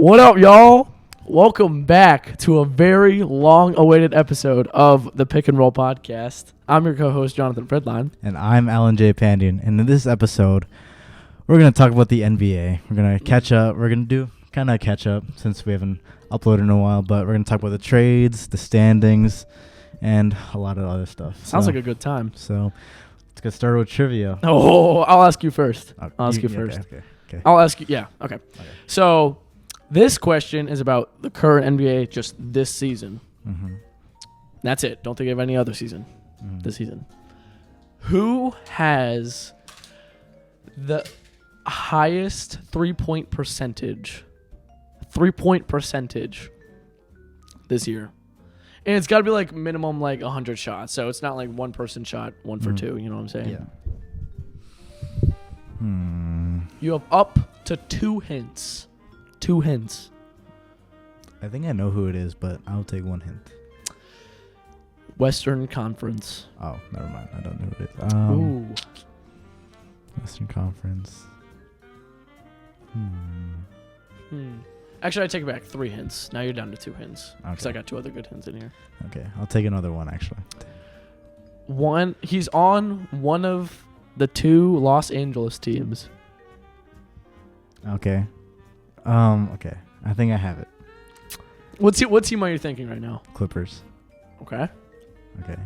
What up, y'all? Welcome back to a very long-awaited episode of the Pick and Roll Podcast. I'm your co-host, Jonathan Fredline. And I'm Alan J. Pandian. And in this episode, we're going to talk about the NBA. We're going to catch up. We're going to do kind of catch up since we haven't uploaded in a while. But we're going to talk about the trades, the standings, and a lot of other stuff. Sounds like a good time. So let's get started with trivia. Oh, I'll ask you first. I'll ask you first. Okay. I'll ask you. Yeah, okay. So this question is about the current NBA, just this season. Mm-hmm. That's it. Don't think of any other season. Mm-hmm. This season. Who has the highest three-point percentage this year? And it's got to be like minimum like 100 shots. So it's not like one person shot, one for two. You know what I'm saying? Yeah. You have up to two hints. Two hints. I think I know who it is, but I'll take one hint. Western Conference. Oh, never mind. I don't know who it is. Western Conference. Actually, I take it back. 3 hints. Now you're down to 2 hints. Because Okay. I got 2 other good hints in here. Okay, I'll take another one, actually. He's on one of the 2 Los Angeles teams. Okay. Okay. I think I have it. What team are you thinking right now? Clippers. Okay. Okay.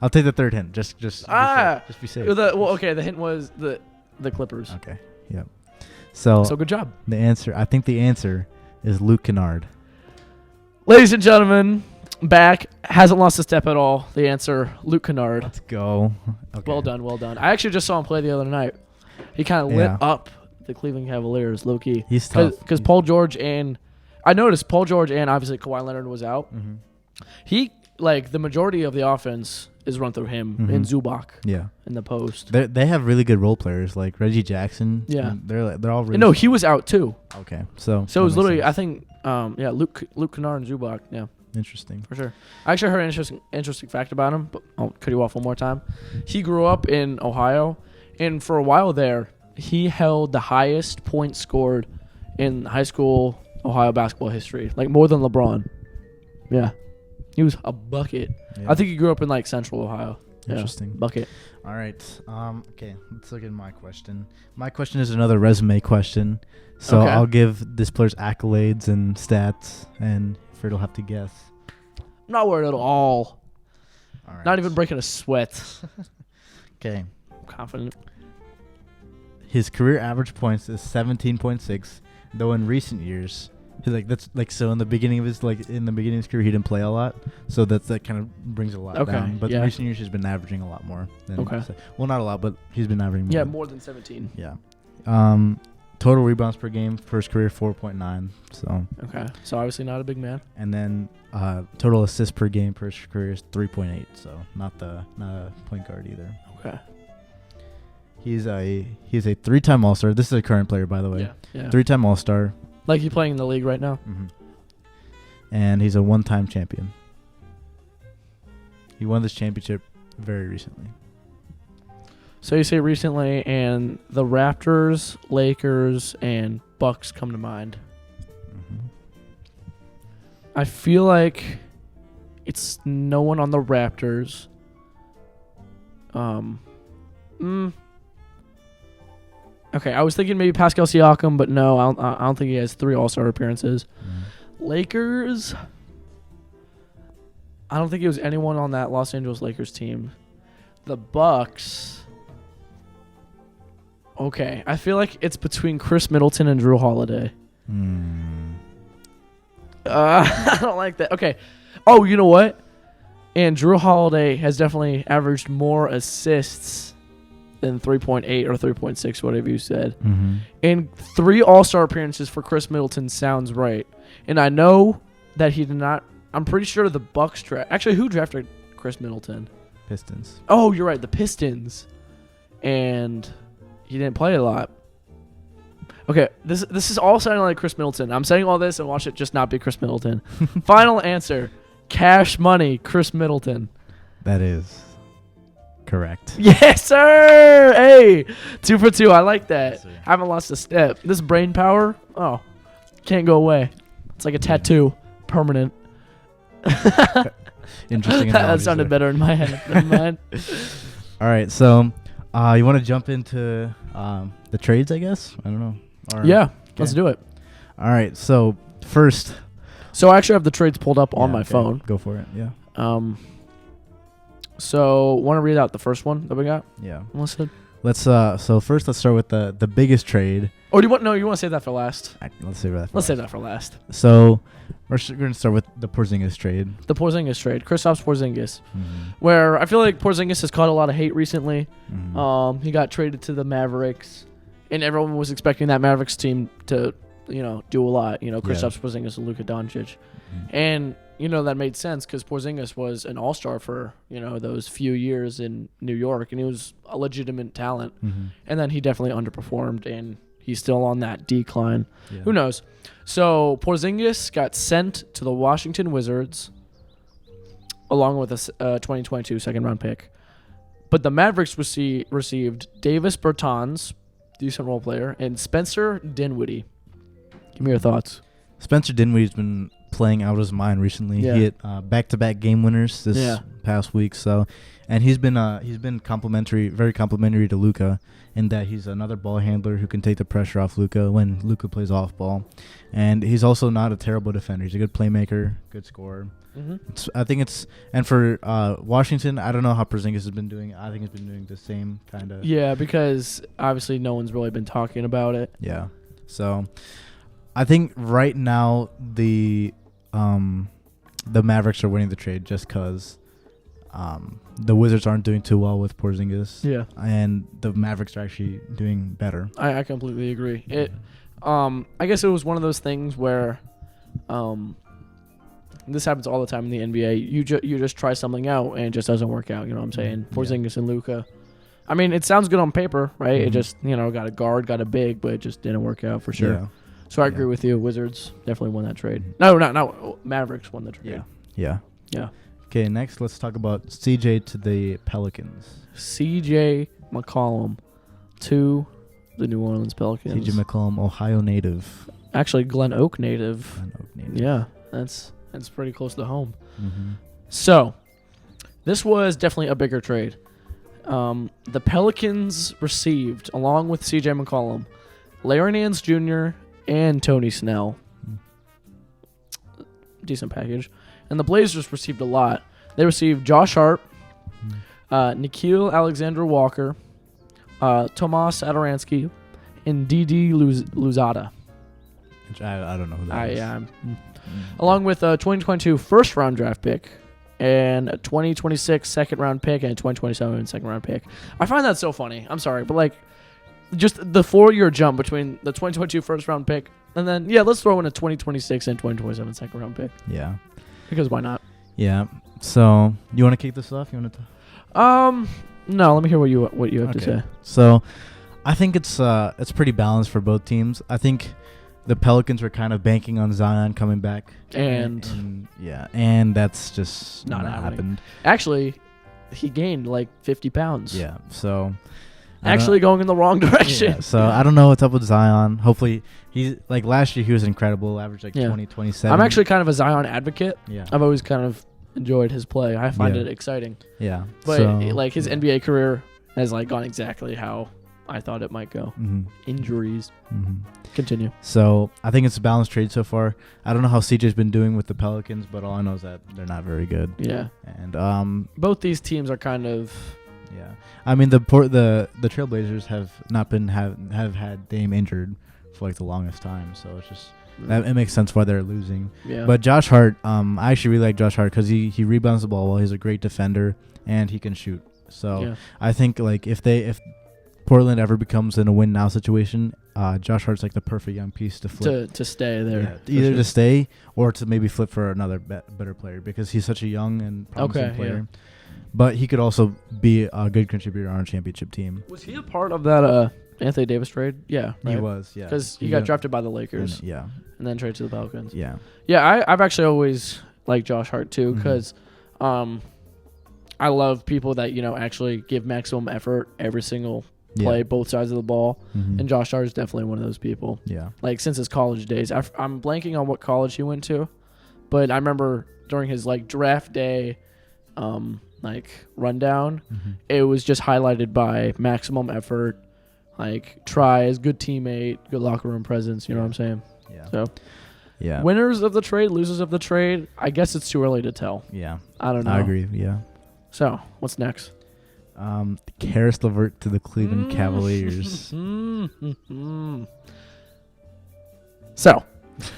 I'll take the third hint. Just be safe. The hint was the Clippers. Okay. Yep. So good job. I think the answer is Luke Kennard. Ladies and gentlemen, back. Hasn't lost a step at all. The answer, Luke Kennard. Let's go. Okay. Well done. I actually just saw him play the other night. He kind of lit up the Cleveland Cavaliers, low-key. He's tough. Because Paul George and obviously Kawhi Leonard was out. Mm-hmm. He, the majority of the offense is run through him and Zubac in the post. They have really good role players like Reggie Jackson. Yeah. They're all really No, he was out too. Okay. So it was literally, I think, Luke Kennard and Zubac. Yeah. Interesting. For sure. I actually heard an interesting fact about him, but I'll cut you off one more time. He grew up in Ohio, and for a while there, he held the highest points scored in high school Ohio basketball history, more than LeBron. Yeah. He was a bucket. Yeah. I think he grew up in Central Ohio. Interesting. Yeah, bucket. All right. Okay. Let's look at my question. My question is another resume question. So Okay. I'll give this player's accolades and stats, and Fred will have to guess. I'm not worried at all. All right. Not even breaking a sweat. Okay. I'm confident. His career average points is 17.6, though in recent years, so in the beginning of his career he didn't play a lot, so that kind of brings it a lot down. But in recent years he's been averaging a lot more. Not a lot, but he's been averaging more. Yeah, more than 17. Yeah. Total rebounds per game for his career 4.9. So. Okay. So obviously not a big man. And then total assists per game per his career is 3.8. So not a point guard either. Okay. He's a 3-time All-Star. This is a current player, by the way. Yeah. 3-time All-Star. Like he's playing in the league right now. Mm-hmm. And he's a 1-time champion. He won this championship very recently. So you say recently, and the Raptors, Lakers, and Bucks come to mind. Mm-hmm. I feel like it's no one on the Raptors. Okay, I was thinking maybe Pascal Siakam, but no, I don't think he has 3 All-Star appearances. Mm-hmm. Lakers, I don't think it was anyone on that Los Angeles Lakers team. The Bucks, okay, I feel like it's between Chris Middleton and Drew Holiday. I don't like that. Okay. Oh, you know what? And Drew Holiday has definitely averaged more assists than 3.8 or 3.6, whatever you said. Mm-hmm. And 3 All-Star appearances for Chris Middleton sounds right. And I know that he did not. I'm pretty sure the Bucks draft. Actually, who drafted Chris Middleton? Pistons. Oh, you're right, the Pistons. And he didn't play a lot. Okay, this is all sounding like Chris Middleton. I'm saying all this and watch it just not be Chris Middleton. Final answer. Cash money, Chris Middleton. That is correct. Yes, sir. Hey, 2 for 2. I like that. Yes, sir. Haven't lost a step. This brain power. Oh, Can't go away. It's like a tattoo, permanent. Interesting. That sounded better in my head than mine. All right, so you want to jump into the trades, I guess? I don't know. Yeah, let's do it. All right, so first. So I actually have the trades pulled up on my phone. Go for it, yeah. So want to read out the first one that we got? Yeah. Listed? So first let's start with the biggest trade. Oh, you want to save that for last? Let's save that. Let's save that for last. So we're going to start with the Porzingis trade. The Porzingis trade, Kristaps Porzingis, where I feel like Porzingis has caught a lot of hate recently. He got traded to the Mavericks, and everyone was expecting that Mavericks team to, do a lot. Kristaps Porzingis and Luka Doncic, and that made sense because Porzingis was an all-star for those few years in New York, and he was a legitimate talent. And then he definitely underperformed, and he's still on that decline. Yeah. Who knows? So Porzingis got sent to the Washington Wizards along with a 2022 second-round pick. But the Mavericks received Davis Bertans, decent role player, and Spencer Dinwiddie. Give me your thoughts. Spencer Dinwiddie's been playing out of his mind recently. Yeah. He hit back-to-back game winners this past week. And he's been very complimentary to Luka in that he's another ball handler who can take the pressure off Luka when Luka plays off ball, and he's also not a terrible defender. He's a good playmaker, good scorer. I think and for Washington, I don't know how Porzingis has been doing. I think he's been doing the same kind of. Yeah, because obviously no one's really been talking about it. Yeah, so I think right now the Mavericks are winning the trade just because the Wizards aren't doing too well with Porzingis. Yeah, and the Mavericks are actually doing better. I completely agree. I guess it was one of those things where, this happens all the time in the NBA. You just try something out and it just doesn't work out. You know what I'm saying? Porzingis and Luka. I mean, it sounds good on paper, right? It just got a guard, got a big, but it just didn't work out for sure. Yeah. So I agree with you. Wizards definitely won that trade. No, Mavericks won the trade. Yeah. Okay, next let's talk about CJ to the Pelicans. CJ McCollum to the New Orleans Pelicans. CJ McCollum, Ohio native. Actually, Glen Oak native. Yeah, that's pretty close to home. So, this was definitely a bigger trade. The Pelicans received, along with CJ McCollum, Larry Nance Jr. and Tony Snell. Decent package. And the Blazers received a lot. They received Josh Hart, Nickeil Alexander-Walker, Tomas Adoransky, and D.D. Luzada. I don't know who that is. Along with a 2022 first-round draft pick and a 2026 second-round pick and a 2027 second-round pick. I find that so funny. I'm sorry, but just the 4-year jump between the 2022 first-round pick and then, let's throw in a 2026 and 2027 second-round pick. Yeah. Because why not? Yeah. So, you want to kick this off? You want to? No. Let me hear what you have to say. So, I think it's pretty balanced for both teams. I think the Pelicans were kind of banking on Zion coming back, and that's just not happened. Actually, he gained 50 pounds. Yeah. So. Actually going in the wrong direction. Yeah, so I don't know what's up with Zion. Hopefully he's last year he was incredible, averaged 20, 27. I'm actually kind of a Zion advocate. Yeah. I've always kind of enjoyed his play. I find it exciting. Yeah. But his NBA career has gone exactly how I thought it might go. Injuries. Continue. So I think it's a balanced trade so far. I don't know how CJ's been doing with the Pelicans, but all I know is that they're not very good. Yeah. And both these teams are kind of. Yeah, I mean the Trailblazers have had Dame injured for the longest time, so it's just it makes sense why they're losing. Yeah. But Josh Hart, I actually really like Josh Hart because he rebounds the ball well. He's a great defender and he can shoot. So I think if Portland ever becomes in a win now situation, Josh Hart's the perfect young piece to flip to stay there. Yeah, either to stay or to maybe flip for another better player because he's such a young and promising player. Yeah. But he could also be a good contributor on a championship team. Was he a part of that Anthony Davis trade? Yeah, right? He was, yeah. Because he got drafted by the Lakers. And then traded to the Pelicans. Yeah. Yeah, I've actually always liked Josh Hart, too, because I love people that, actually give maximum effort every single play both sides of the ball. Mm-hmm. And Josh Hart is definitely one of those people. Yeah. Like, since his college days. I'm blanking on what college he went to, but I remember during his, like, draft day, like, rundown, it was just highlighted by maximum effort, like, tries, good teammate, good locker room presence. You know what I'm saying? Yeah. So, yeah. winners of the trade, losers of the trade, I guess it's too early to tell. Yeah. I don't know. I agree. Yeah. So, what's next? Charis Levert to the Cleveland Cavaliers. So,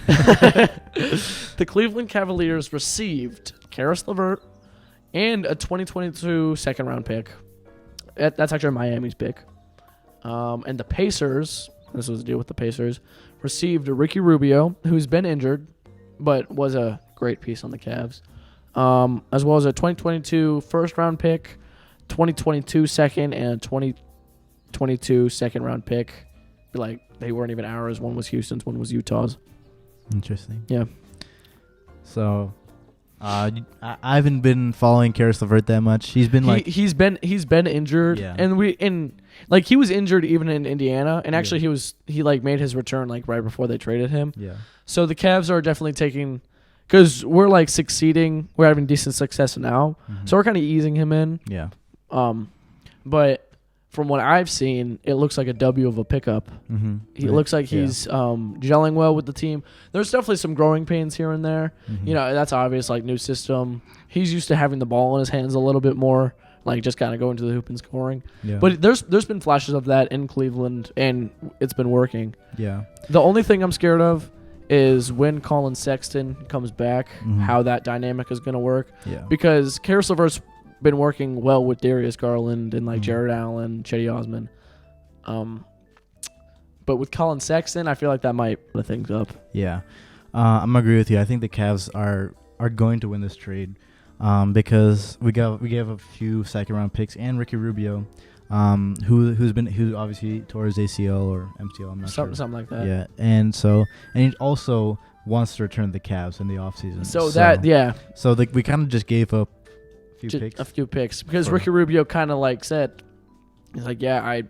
the Cleveland Cavaliers received Charis Levert and a 2022 second-round pick. That's actually Miami's pick. And the Pacers, this was the deal with the Pacers, received Ricky Rubio, who's been injured, but was a great piece on the Cavs, as well as a 2022 first-round pick, 2022 second, and a 2022 second-round pick. Like, they weren't even ours. One was Houston's, one was Utah's. Interesting. Yeah. So, I haven't been following Charis Levert that much. He's been like he's been injured, Yeah. and like he was injured even in Indiana, and actually he like made his return like right before they traded him. Yeah. So the Cavs are definitely taking, because we're like succeeding, we're having decent success now, so we're kind of easing him in. Yeah. But from what I've seen, it looks like a W of a pickup. Mm-hmm. He looks like he's gelling well with the team. There's definitely some growing pains here and there. Mm-hmm. You know, that's obvious, like new system. He's used to having the ball in his hands a little bit more, like just kind of going to the hoop and scoring. Yeah. But there's been flashes of that in Cleveland, and it's been working. Yeah. The only thing I'm scared of is when Colin Sexton comes back, how that dynamic is going to work. Yeah. Because Charis Levert's been working well with Darius Garland and like Jared Allen, Chetty Osman. But with Colin Sexton, I feel like that might put things up. Yeah. I'm agree with you. I think the Cavs are going to win this trade because we gave a few second round picks and Ricky Rubio, who obviously tore his ACL or MCL, I'm not sure. Something like that. Yeah. And he also wants to return to the Cavs in the offseason. So we kind of just gave up a few picks because Ricky Rubio kind of like said, he's like, yeah, I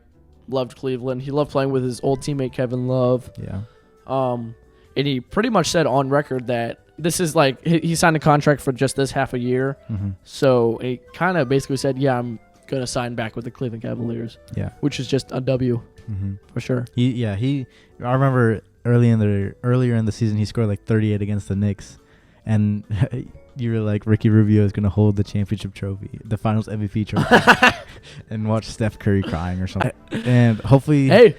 loved Cleveland. He loved playing with his old teammate Kevin Love. Yeah. And he pretty much said on record that this is like he signed a contract for just this half a year. So he kind of basically said, yeah, I'm gonna sign back with the Cleveland Cavaliers. Yeah. Which is just a W for sure. I remember earlier in the season he scored like 38 against the Knicks, and you were like, Ricky Rubio is going to hold the championship trophy, the finals MVP trophy, and watch Steph Curry crying or something. And hopefully... Hey!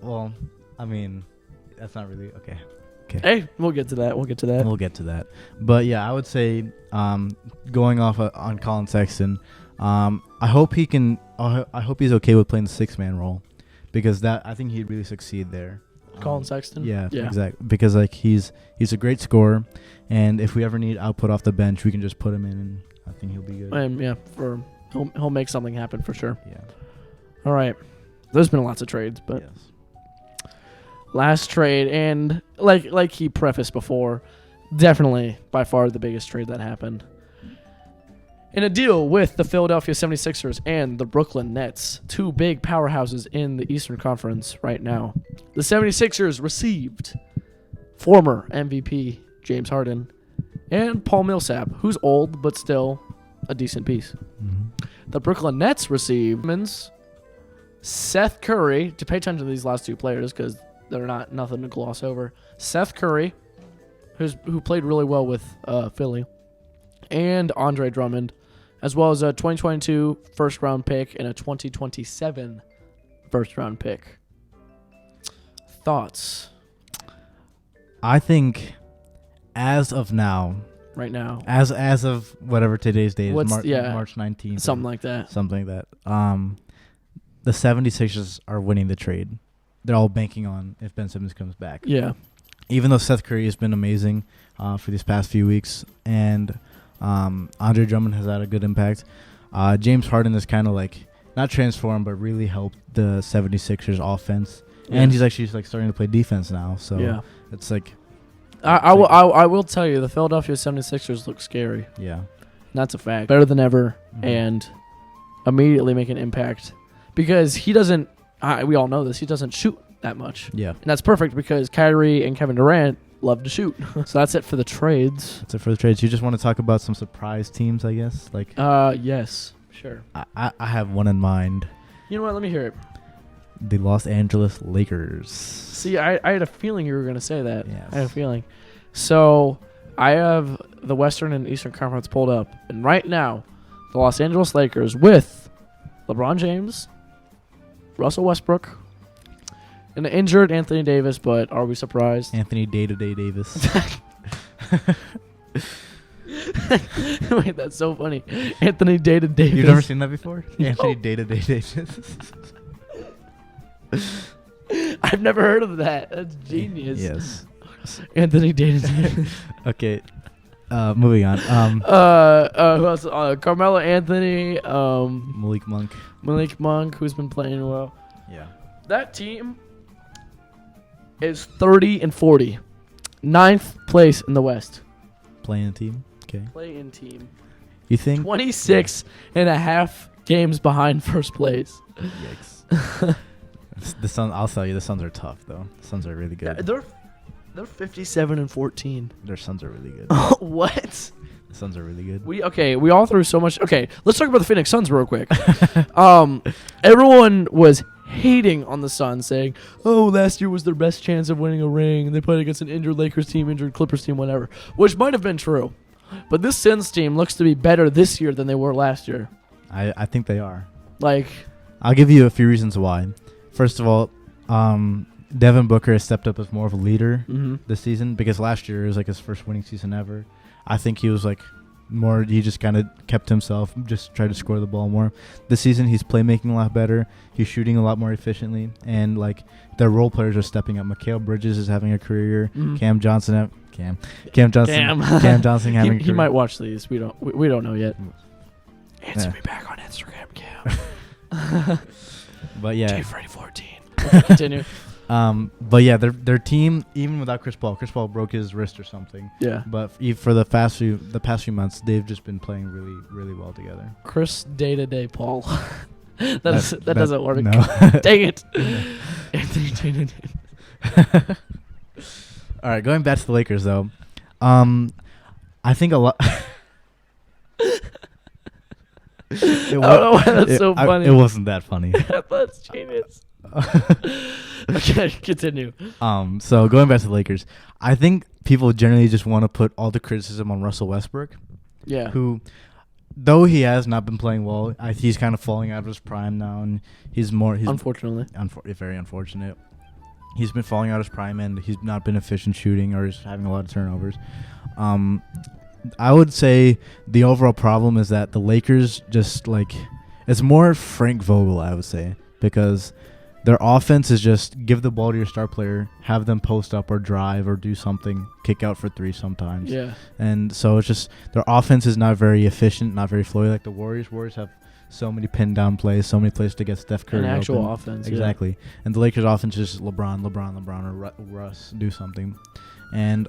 Well, I mean, that's not really... Okay. Hey, we'll get to that. But yeah, I would say going off on Colin Sexton, I hope he's okay with playing the six-man role, because I think he'd really succeed there. Colin Sexton? Yeah, exactly. Because like he's a great scorer, and if we ever need output off the bench, we can just put him in, and I think he'll be good. And he'll make something happen for sure. Yeah. All right. There's been lots of trades, but last trade, and like he prefaced before, definitely by far the biggest trade that happened. In a deal with the Philadelphia 76ers and the Brooklyn Nets, two big powerhouses in the Eastern Conference right now, the 76ers received former MVP James Harden and Paul Millsap, who's old but still a decent piece. The Brooklyn Nets received Seth Curry, to pay attention to these last two players because they're nothing to gloss over. Seth Curry, who played really well with Philly, and Andre Drummond, as well as a 2022 first-round pick and a 2027 first-round pick. Thoughts? I think as of now, right now, as of whatever today's date is, March 19th. Something like that. The 76ers are winning the trade. They're all banking on if Ben Simmons comes back. Yeah. Even though Seth Curry has been amazing for these past few weeks, and Andre Drummond has had a good impact, James Harden is kind of like not transformed, but really helped the 76ers offense. Yeah. And he's actually like starting to play defense now. So it's like I will tell you, the Philadelphia 76ers look scary. Yeah. That's a fact. Better than ever, and immediately make an impact, because he doesn't we all know this. He doesn't shoot that much. Yeah. And that's perfect because Kyrie and Kevin Durant love to shoot. So that's it for the trades. That's it for the trades. You just want to talk about some surprise teams, I guess? Like, yes, sure. I have one in mind. You know what? Let me hear it. The Los Angeles Lakers. See, I had a feeling you were going to say that. Yes. I had a feeling. So I have the Western and Eastern Conference pulled up. And right now, the Los Angeles Lakers with LeBron James, Russell Westbrook, and an injured Anthony Davis, but are we surprised? Anthony Day-to-Day Davis. Wait, that's so funny. Anthony Day-to-Day Davis. You've never seen that before? No. Anthony Day-to-Day Davis. I've never heard of that. That's genius. Yes. Anthony Day-to-Day. Okay. Moving on. Who else? Carmelo Anthony. Malik Monk. Malik Monk, who's been playing well. Yeah. That team is 30-40. 9th place in the West. Playing team. Okay. Play-in team. You think? 26 and a half games behind first place. Yikes. The Suns. I'll tell you, the Suns are tough though. The Suns are really good. Yeah, they're 57-14. Their Suns are really good. What? The Suns are really good. We all threw so much. Okay, let's talk about the Phoenix Suns real quick. Everyone was hating on the Suns, saying, "Oh, last year was their best chance of winning a ring. They played against an injured Lakers team, injured Clippers team, whatever," which might have been true. But this Suns team looks to be better this year than they were last year. I think they are. Like, I'll give you a few reasons why. First of all, Devin Booker has stepped up as more of a leader this season because last year it was like his first winning season ever. I think he was like more. He just kind of kept himself, just tried to score the ball more. This season he's playmaking a lot better. He's shooting a lot more efficiently, and like their role players are stepping up. Mikal Bridges is having a career. Cam Johnson having a career. He might watch these. We don't know yet. Answer me back on Instagram, Cam. But yeah, Freddy14. Okay, continue. But yeah, their team, even without Chris Paul broke his wrist or something. Yeah. But for the past few months, they've just been playing really, really well together. Chris Day-to-Day Paul. that doesn't work. No. Dang it. Anthony Day-to-Day. All right, going back to the Lakers though, I think a lot. I don't know why that's so funny. It wasn't that funny. That's genius. Okay, continue. So going back to the Lakers, I think people generally just want to put all the criticism on Russell Westbrook. Yeah. Who, though he has not been playing well, he's kind of falling out of his prime now, and he's unfortunately very unfortunate. He's been falling out of his prime, and he's not been efficient shooting, or is having a lot of turnovers. I would say the overall problem is that the Lakers just like it's more Frank Vogel, I would say, because their offense is just give the ball to your star player, have them post up or drive or do something, kick out for three sometimes. Yeah. And so it's just their offense is not very efficient, not very flowy like the Warriors. Warriors have so many pin down plays, so many plays to get Steph Curry an actual open. offense. Exactly. Yeah. And the Lakers offense is just LeBron, or Russ do something. And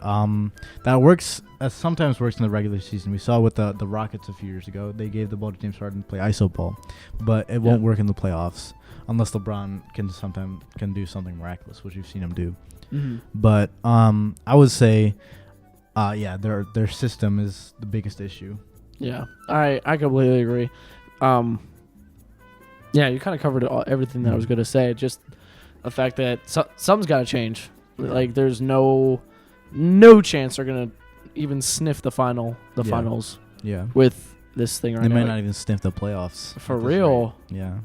that works. Sometimes works in the regular season. We saw with the Rockets a few years ago. They gave the ball to James Harden to play iso ball, but it won't work in the playoffs unless LeBron can do something miraculous, which you've seen him do. Mm-hmm. But I would say, their system is the biggest issue. Yeah, I completely agree. Yeah, you kind of covered everything that I was going to say. Just the fact that something's got to change. Like, there's no chance they're gonna even sniff the finals. Yeah. With this thing right now. They might not even sniff the playoffs. For real. Yeah.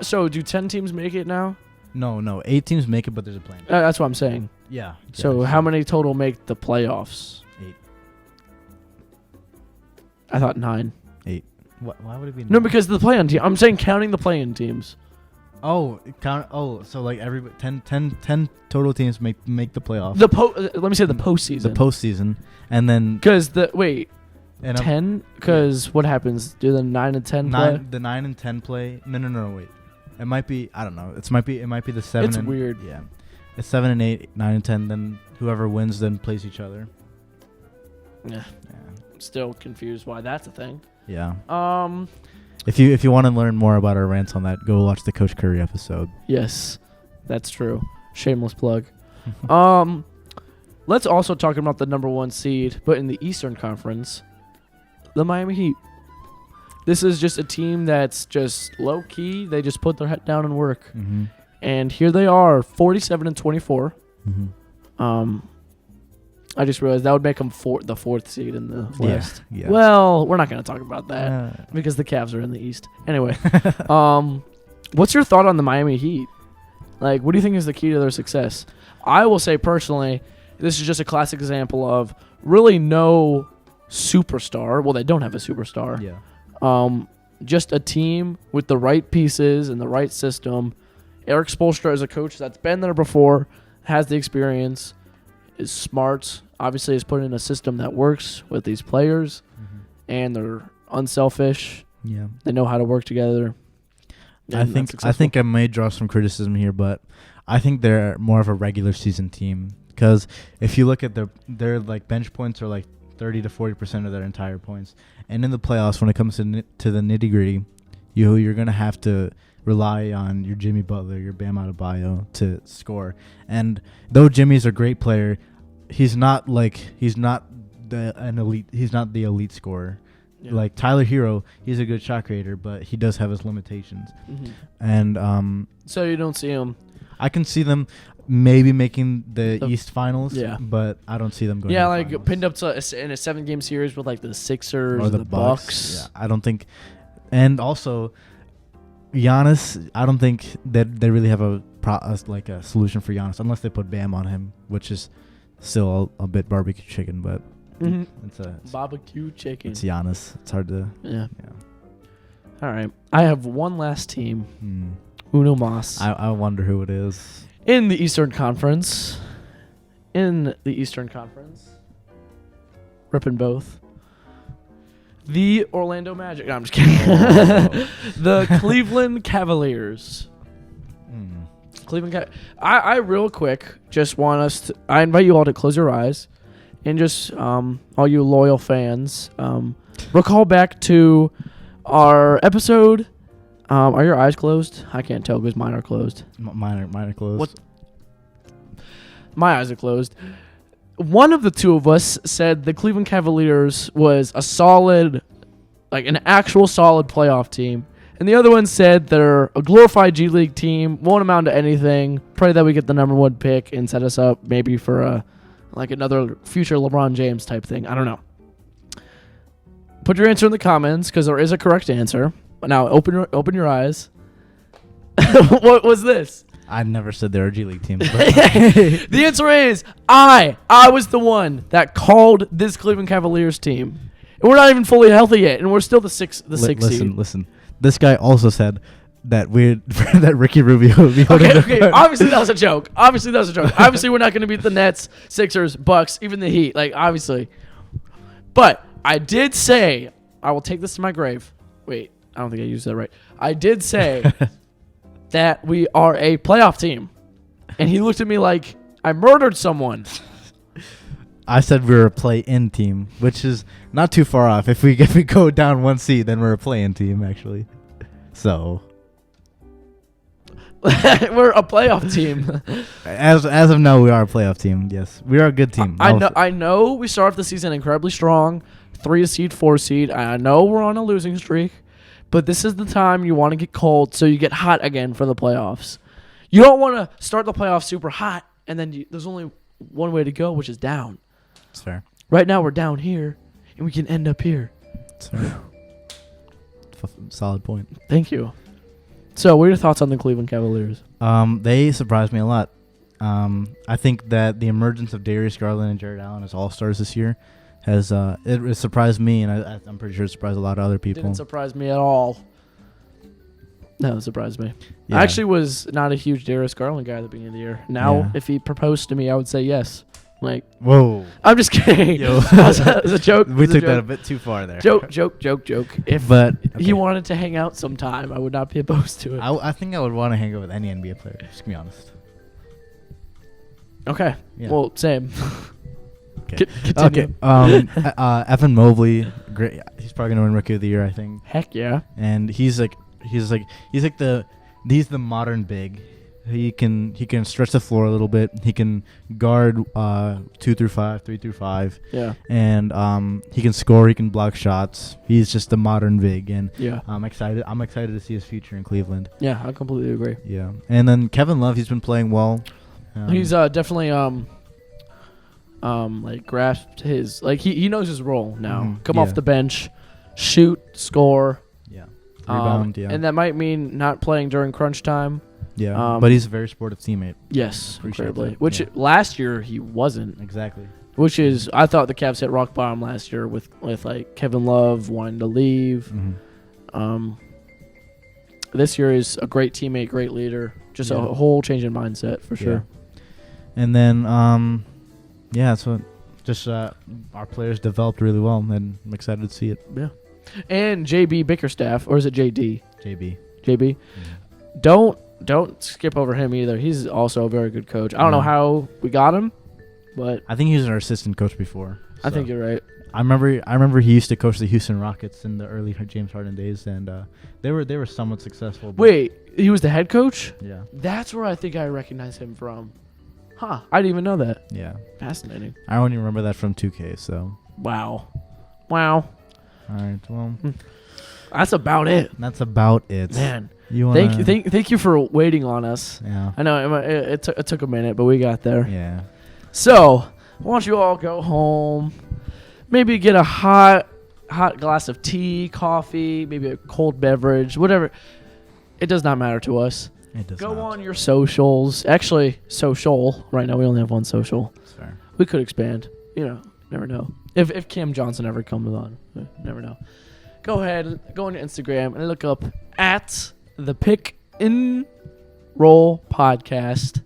So do 10 teams make it now? No. 8 teams make it, but there's a plan. That's what I'm saying. Yeah. So how many total make the playoffs? 8. I thought 9. 8. Why would it be 9? No, because the play-in team. I'm saying counting the play-in teams. So like every 10 total teams make the playoff. Let me say the postseason. The postseason, and then 10. Because what happens? Do the 9 and 10 play? The 9 and 10 play? No. Wait, it might be. I don't know. It might be the 7. It's weird. Yeah, it's 7 and 8, 9 and 10. Then whoever wins then plays each other. Yeah. Still confused why that's a thing. Yeah. If you want to learn more about our rants on that, go watch the Coach Curry episode. Yes, that's true. Shameless plug. Let's also talk about the number 1 seed, but in the Eastern Conference, the Miami Heat. This is just a team that's just low key. They just put their head down and work. Mm-hmm. And here they are, 47-24. Mm-hmm. I just realized that would make them the 4th seed in the West. Yeah. Well, we're not going to talk about that because the Cavs are in the East. Anyway, what's your thought on the Miami Heat? Like, what do you think is the key to their success? I will say personally, this is just a classic example of really no superstar. Well, they don't have a superstar. Yeah. Just a team with the right pieces and the right system. Eric Spoelstra is a coach that's been there before, has the experience, is smart, obviously has put in a system that works with these players, and they're unselfish. Yeah. They know how to work together. I think I may draw some criticism here, but I think they're more of a regular season team because if you look at their like bench points are like 30 to 40% of their entire points, and in the playoffs when it comes to the nitty gritty, you're gonna have to rely on your Jimmy Butler, your Bam Adebayo to score. And though Jimmy's a great player, he's not the elite scorer. Yeah. Like Tyler Hero, he's a good shot creator, but he does have his limitations. Mm-hmm. And so you don't see him. I can see them maybe making the East Finals, but I don't see them going. Yeah, to the like finals. pinned up in a 7-game series with like the Sixers or the Bucks. Yeah, I don't think. And also, Giannis, I don't think that they really have a solution for Giannis unless they put Bam on him, which is still a bit barbecue chicken, but it's barbecue chicken. It's Giannis. It's hard to. Yeah. All right, I have one last team. Uno Mas. I wonder who it is. In the Eastern Conference. Ripping both. The Orlando Magic. No, I'm just kidding. The Cleveland Cavaliers. I real quick just want us to... I invite you all to close your eyes and just, all you loyal fans, recall back to our episode... are your eyes closed? I can't tell because mine are closed. Mine are closed. What? My eyes are closed. One of the two of us said the Cleveland Cavaliers was a solid, like an actual solid playoff team. And the other one said they're a glorified G League team, won't amount to anything. Pray that we get the number 1 pick and set us up maybe for another future LeBron James type thing. I don't know. Put your answer in the comments because there is a correct answer. Now, open your eyes. What was this? I never said they were a G League team. But the answer is I was the one that called this Cleveland Cavaliers team. And we're not even fully healthy yet, and we're still the sixth seed. Listen. This guy also said that that Ricky Rubio would be okay. Obviously, that was a joke. Obviously, we're not going to beat the Nets, Sixers, Bucks, even the Heat. Like, obviously. But I did say, I will take this to my grave. Wait. I don't think I used that right. I did say that we are a playoff team. And he looked at me like I murdered someone. I said we're a play-in team, which is not too far off. If we go down 1 seed, then we're a play-in team, actually. So we're a playoff team. As of now, we are a playoff team. Yes, we are a good team. I know we start off the season incredibly strong, 3 seed, 4 seed. I know we're on a losing streak. But this is the time you want to get cold so you get hot again for the playoffs. You don't want to start the playoffs super hot, and then there's only one way to go, which is down. That's fair. Right now we're down here, and we can end up here. That's fair. Solid point. Thank you. So what are your thoughts on the Cleveland Cavaliers? They surprised me a lot. I think that the emergence of Darius Garland and Jared Allen as all-stars this year has it surprised me, and I'm pretty sure it surprised a lot of other people. Didn't surprise me at all. No, it surprised me. Yeah. I actually was not a huge Darius Garland guy at the beginning of the year. Now, if he proposed to me, I would say yes. Like, whoa! I'm just kidding. It was a joke. We took that a bit too far there. Joke. If he wanted to hang out sometime, I would not be opposed to it. I think I would want to hang out with any NBA player. Just to be honest. Okay. Yeah. Well, same. Okay. Evan Mobley, great. He's probably gonna win Rookie of the Year, I think. Heck yeah. And he's the modern big. He can stretch the floor a little bit. He can guard 2 through 5, 3 through 5. Yeah. And he can score. He can block shots. He's just the modern big, and Yeah. I'm excited to see his future in Cleveland. Yeah, I completely agree. Yeah. And then Kevin Love, he's been playing well. He's definitely like grasped his he knows his role now. Come off the bench, shoot, score. Yeah. Rebound. And that might mean not playing during crunch time. Yeah. But he's a very supportive teammate. Yes, Appreciate incredibly. that. Which last year he wasn't. Exactly. Which is, I thought the Cavs hit rock bottom last year with like Kevin Love wanting to leave. This year is a great teammate, great leader, just a whole change in mindset for sure. And then, so just our players developed really well, and I'm excited to see it. Yeah. And JB Bickerstaff, or is it JD? JB. JB. Don't skip over him either. He's also a very good coach. I don't know how we got him, but I think he was our assistant coach before. I think you're right. I remember he used to coach the Houston Rockets in the early James Harden days, and they were somewhat successful. Wait, he was the head coach? Yeah. That's where I think I recognize him from. Huh. I didn't even know that. Yeah. Fascinating. I only remember that from 2K, so. Wow. All right, well. That's about it. That's about it. Man. Thank you for waiting on us. Yeah. I know it took a minute, but we got there. Yeah. So, why don't you all go home? Maybe get a hot glass of tea, coffee, maybe a cold beverage, whatever. It does not matter to us. It does Go not. on your socials. Actually, social. Right now, we only have one social. That's fair. We could expand. Never know. If Cam Johnson ever comes on, never know. Go ahead, go on your Instagram and look up at the Pick and Roll Podcast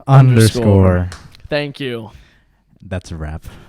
_ Thank you. That's a wrap.